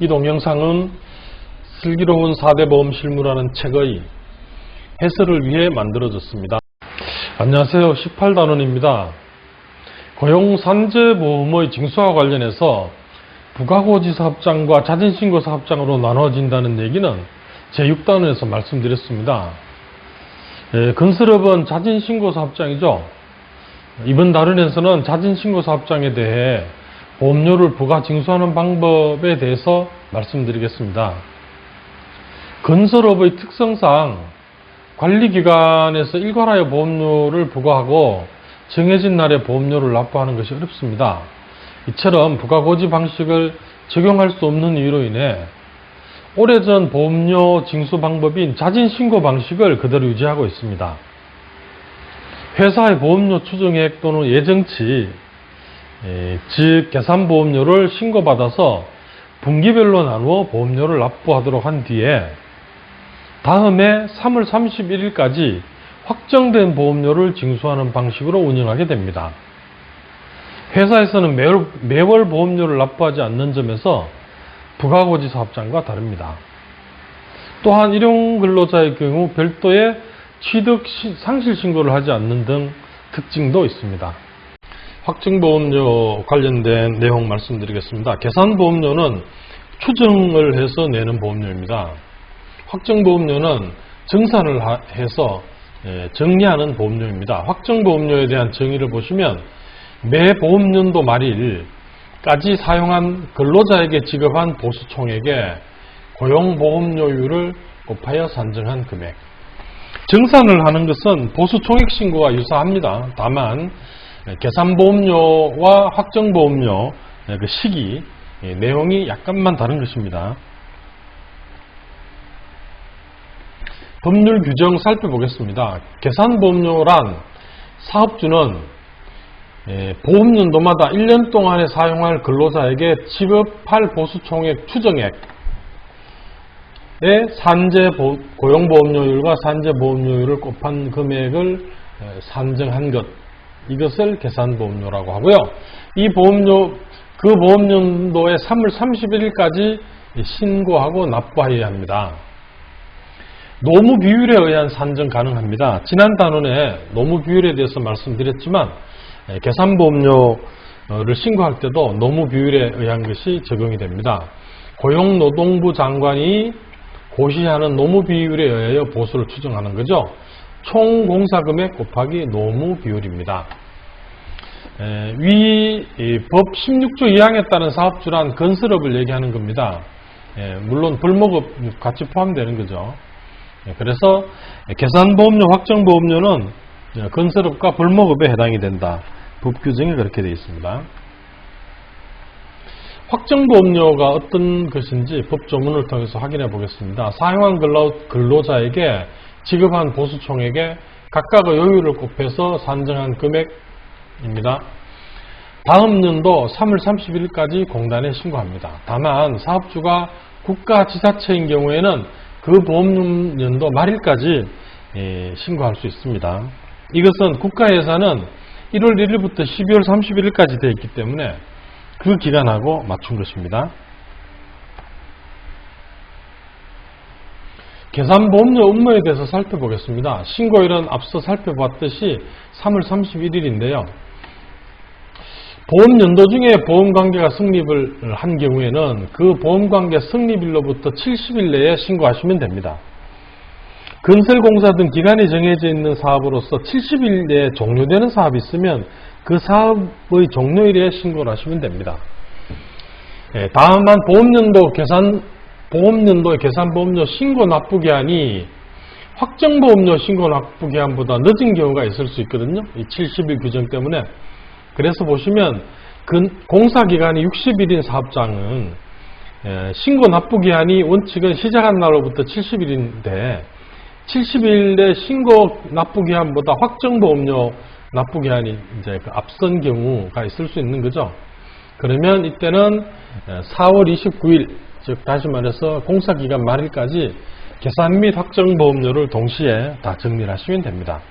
이 동영상은 슬기로운 4대 보험 실무라는 책의 해설을 위해 만들어졌습니다. 안녕하세요. 18단원입니다. 고용산재보험의 징수와 관련해서 부가고지사업장과 자진신고사업장으로 나눠진다는 얘기는 제6단원에서 말씀드렸습니다. 건설업은 자진신고사업장이죠. 이번 단원에서는 자진신고사업장에 대해 보험료를 부가 징수하는 방법에 대해서 말씀드리겠습니다. 건설업의 특성상 관리기관에서 일괄하여 보험료를 부과하고 정해진 날에 보험료를 납부하는 것이 어렵습니다. 이처럼 부가고지 방식을 적용할 수 없는 이유로 인해 오래전 보험료 징수 방법인 자진신고 방식을 그대로 유지하고 있습니다. 회사의 보험료 추정액 또는 예정치, 즉 계산보험료를 신고받아서 분기별로 나누어 보험료를 납부하도록 한 뒤에 다음해 3월 31일까지 확정된 보험료를 징수하는 방식으로 운영하게 됩니다. 회사에서는 매월 보험료를 납부하지 않는 점에서 부가고지 사업장과 다릅니다. 또한 일용근로자의 경우 별도의 취득 상실 신고를 하지 않는 등 특징도 있습니다. 확정보험료 관련된 내용 말씀드리겠습니다. 계산보험료는 추정을 해서 내는 보험료입니다. 확정보험료는 정산을 해서 정리하는 보험료입니다. 확정보험료에 대한 정의를 보시면 매 보험연도 말일까지 사용한 근로자에게 지급한 보수총액에 고용보험료율을 곱하여 산정한 금액. 정산을 하는 것은 보수총액 신고와 유사합니다. 다만 계산보험료와 확정보험료 그 시기, 내용이 약간만 다른 것입니다. 법률 규정 살펴보겠습니다. 계산보험료란 사업주는 보험연도마다 1년 동안에 사용할 근로자에게 지급할 보수총액 추정액의 고용보험료율과 산재보험료율을 곱한 금액을 산정한 것, 이것을 계산보험료라고 하고요. 이 보험료, 그 보험연도의 3월 31일까지 신고하고 납부하여야 합니다. 노무 비율에 의한 산정 가능합니다. 지난 단원에 노무 비율에 대해서 말씀드렸지만 계산보험료를 신고할 때도 노무 비율에 의한 것이 적용이 됩니다. 고용노동부 장관이 고시하는 노무 비율에 의하여 보수를 추정하는 거죠. 총 공사금액 곱하기 노무 비율입니다. 위 법 16조 2항에 따른 사업주란 건설업을 얘기하는 겁니다. 물론 불목업 같이 포함되는 거죠. 그래서 계산보험료, 확정보험료는 건설업과 불목업에 해당이 된다. 법 규정이 그렇게 되어 있습니다. 확정보험료가 어떤 것인지 법 조문을 통해서 확인해 보겠습니다. 사용한 근로자에게 지급한 보수총액에 각각의 요율을 곱해서 산정한 금액입니다. 다음 연도 3월 31일까지 공단에 신고합니다. 다만 사업주가 국가지자체인 경우에는 그 보험연도 말일까지 신고할 수 있습니다. 이것은 국가예산은 1월 1일부터 12월 31일까지 되어 있기 때문에 그 기간하고 맞춘 것입니다. 계산보험료 업무에 대해서 살펴보겠습니다. 신고일은 앞서 살펴봤듯이 3월 31일인데요. 보험연도 중에 보험관계가 성립을 한 경우에는 그 보험관계 성립일로부터 70일 내에 신고하시면 됩니다. 건설공사 등 기간이 정해져 있는 사업으로서 70일 내에 종료되는 사업이 있으면 그 사업의 종료일에 신고를 하시면 됩니다. 다만 보험연도의 계산보험료 신고 납부기한이 확정보험료 신고 납부기한보다 늦은 경우가 있을 수 있거든요. 이 70일 규정 때문에. 그래서 보시면 공사기간이 60일인 사업장은 신고 납부기한이 원칙은 시작한 날로부터 70일인데 70일의 신고 납부기한보다 확정보험료 납부기한이 이제 앞선 경우가 있을 수 있는 거죠. 그러면 이때는 4월 29일, 즉 다시 말해서 공사기간 말일까지 계산 및 확정보험료를 동시에 다 정리를 하시면 됩니다.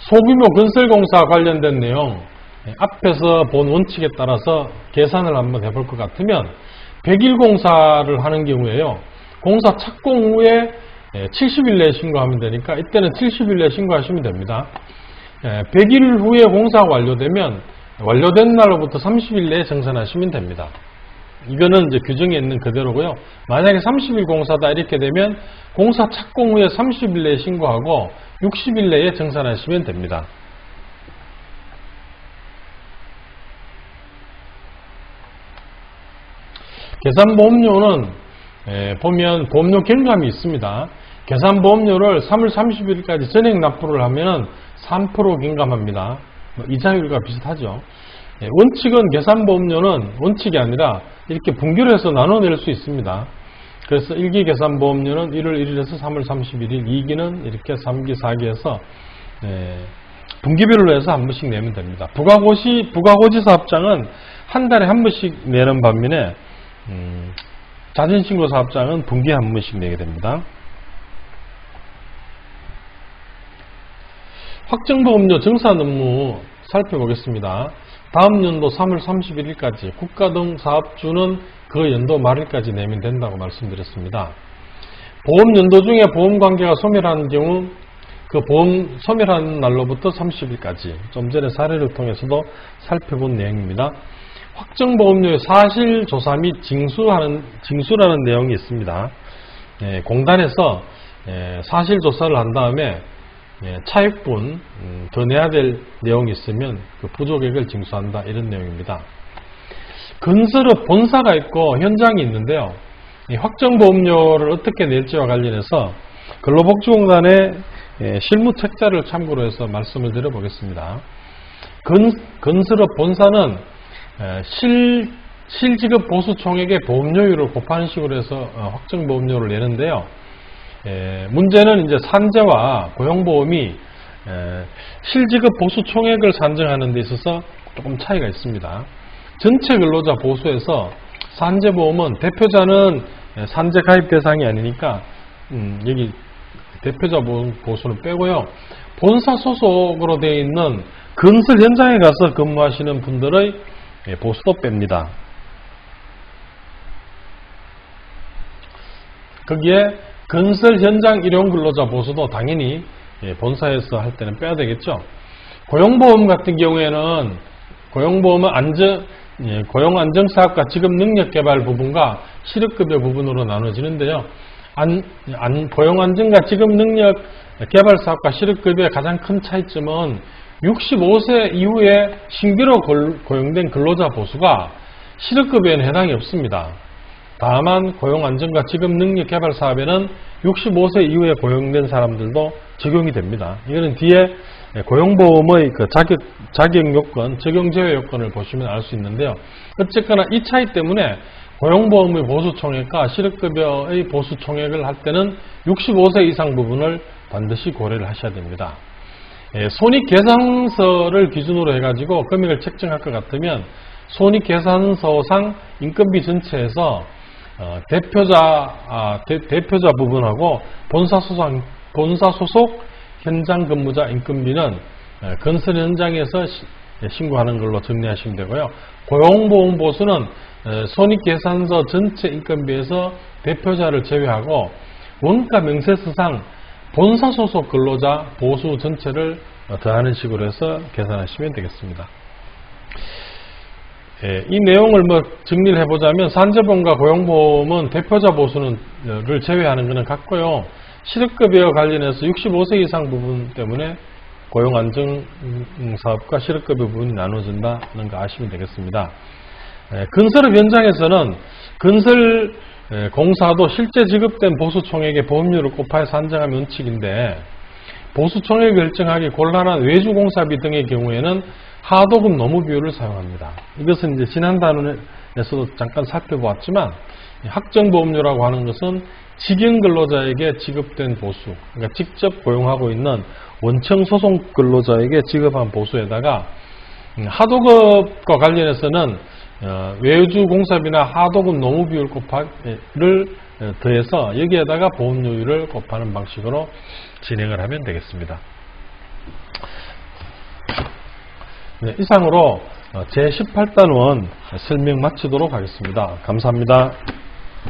소규모 건설공사 관련된 내용 앞에서 본 원칙에 따라서 계산을 한번 해볼 것 같으면 100일 공사를 하는 경우에요. 공사 착공 후에 70일 내에 신고하면 되니까 이때는 70일 내에 신고하시면 됩니다. 100일 후에 공사가 완료되면 완료된 날로부터 30일 내에 정산하시면 됩니다. 이거는 이제 규정에 있는 그대로고요. 만약에 30일 공사다 이렇게 되면 공사 착공 후에 30일 내에 신고하고 60일 내에 정산하시면 됩니다. 계산보험료는 보면 보험료 경감이 있습니다. 계산보험료를 3월 30일까지 전액 납부를 하면 3% 경감합니다. 이자율과 비슷하죠. 원칙은 계산보험료는 원칙이 아니라 이렇게 분기로 해서 나눠낼 수 있습니다. 그래서 1기 계산보험료는 1월 1일에서 3월 31일, 2기는 이렇게 3기, 4기에서 분기별로 해서 한 번씩 내면 됩니다. 부가고지 사업장은 한 달에 한 번씩 내는 반면에 자진신고 사업장은 분기에 한 번씩 내게 됩니다. 확정보험료 정산 업무 살펴보겠습니다. 다음 연도 3월 31일까지 국가 등 사업주는 그 연도 말일까지 내면 된다고 말씀드렸습니다. 보험 연도 중에 보험관계가 소멸하는 경우 그 보험 소멸하는 날로부터 30일까지 좀 전에 사례를 통해서도 살펴본 내용입니다. 확정보험료의 사실조사 및 징수라는 내용이 있습니다. 공단에서 사실조사를 한 다음에 차액분 더 내야 될 내용이 있으면 그 부족액을 징수한다 이런 내용입니다. 건설업 본사가 있고 현장이 있는데요. 이 확정보험료를 어떻게 낼지와 관련해서 근로복지공단의 실무책자를 참고로 해서 말씀을 드려보겠습니다. 건설업 본사는 실지급 보수 총액의 보험료율을 곱하는 식으로 해서 확정보험료를 내는데요. 문제는 이제 산재와 고용보험이 실지급 보수 총액을 산정하는 데 있어서 조금 차이가 있습니다. 전체 근로자 보수에서 산재보험은 대표자는 산재 가입 대상이 아니니까 여기 대표자 보수는 빼고요. 본사 소속으로 되어 있는 건설 현장에 가서 근무하시는 분들의 보수도 뺍니다. 거기에 건설 현장 일용 근로자 보수도 당연히 본사에서 할 때는 빼야 되겠죠. 고용보험 같은 경우에는 고용보험은 고용안정사업과 직업능력개발 부분과 실업급여 부분으로 나눠지는데요. 고용안정과 직업능력개발사업과 실업급여의 가장 큰 차이점은 65세 이후에 신규로 고용된 근로자 보수가 실업급여에는 해당이 없습니다. 다만 고용안정과 직업능력개발사업에는 65세 이후에 고용된 사람들도 적용이 됩니다. 이거는 뒤에 고용보험의 그 자격요건, 적용제외 요건을 보시면 알 수 있는데요. 어쨌거나 이 차이 때문에 고용보험의 보수총액과 실업급여의 보수총액을 할 때는 65세 이상 부분을 반드시 고려를 하셔야 됩니다. 손익계산서를 기준으로 해가지고 금액을 책정할 것 같으면 손익계산서상 인건비 전체에서 대표자 부분하고 본사 소속 현장 근무자 인건비는 건설 현장에서 신고하는 걸로 정리하시면 되고요. 고용보험 보수는 손익계산서 전체 인건비에서 대표자를 제외하고 원가 명세서상 본사 소속 근로자 보수 전체를 더하는 식으로 해서 계산하시면 되겠습니다. 이 내용을 정리를 해보자면 산재보험과 고용보험은 대표자 보수를 제외하는 것은 같고요. 실업급여 관련해서 65세 이상 부분 때문에 고용안정사업과 실업급여 부분이 나눠진다는 거 아시면 되겠습니다. 건설업 현장에서는 건설 공사도 실제 지급된 보수총액의 보험료를 곱하여 산정하면 원칙인데 보수총액을 결정하기 곤란한 외주공사비 등의 경우에는 하도급 노무 비율을 사용합니다. 이것은 이제 지난 단원에서도 잠깐 살펴보았지만 확정보험료라고 하는 것은 직영 근로자에게 지급된 보수, 그러니까 직접 고용하고 있는 원청 소속 근로자에게 지급한 보수에다가 하도급과 관련해서는 외주공사비나 하도급 노무 비율 곱하기를 더해서 여기에다가 보험료율을 곱하는 방식으로 진행을 하면 되겠습니다. 네, 이상으로 제18단원 설명 마치도록 하겠습니다. 감사합니다.